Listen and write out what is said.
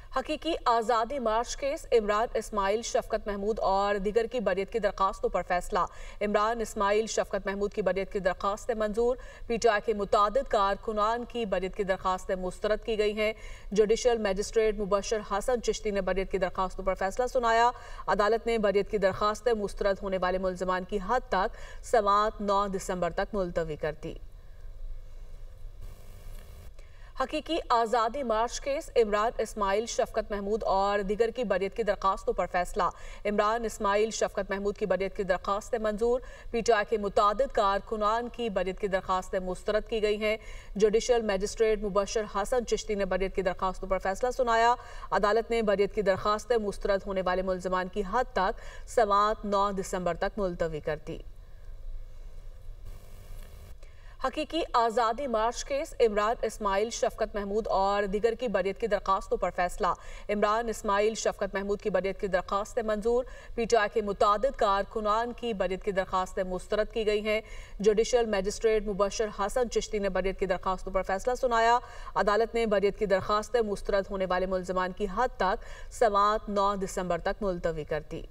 हकीकी आज़ादी मार्च केस इमरान इस्माइल शफकत महमूद और दीगर की बरियत की दरखास्तों पर फैसला। इमरान इस्माइल शफकत महमूद की बरियत की दरखास्तें मंजूर। पीटीआई के मुतादिद कारकुनान की बरियत की दरखास्तें मुस्तरद की गई हैं। जुडिशल मजिस्ट्रेट मुबशर हसन चिश्ती ने बरियत की दरखास्तों पर फैसला सुनाया। अदालत ने बरियत की दरखास्तें मुस्तरद होने वाले मुल्ज़िमान की हद तक समाअत 9 दिसंबर तक मुलतवी कर दी। हकीकी आज़ादी मार्च केस इमरान इस्माइल शफकत महमूद और दीगर की बरियत की दरखास्तों पर फैसला। इमरान इस्माइल शफकत महमूद की बरियत की दरखास्तें मंजूर। पीटीआई के मुतादिद कारकुनान की बरियत की दरखास्तें मुस्तरद की गई हैं। जुडिशल मजिस्ट्रेट मुबशर हसन चिश्ती ने बरियत की दरखास्तों पर फैसला सुनाया। अदालत ने बरियत की दरखास्तें मुस्तरद होने वाले मुल्ज़िमान की हद तक समाअत 9 दिसंबर तक मुलतवी कर दी। हकीकी आज़ादी मार्च केस इमरान इस्माइल शफकत महमूद और दीगर की बरियत की दरखास्तों पर फैसला। इमरान इस्माइल शफकत महमूद की बरियत की दरखास्तें मंजूर। पीटीआई के मुतादिद कारकुनान की बरियत की दरखास्तें मुस्तरद की गई हैं। जुडिशल मजिस्ट्रेट मुबशर हसन चिश्ती ने बरियत की दरखास्तों पर फैसला सुनाया। अदालत ने बरियत की दरखास्तें मुस्तरद होने वाले मुल्ज़िमान की हद तक समाअत 9 दिसंबर तक मुलतवी कर दी।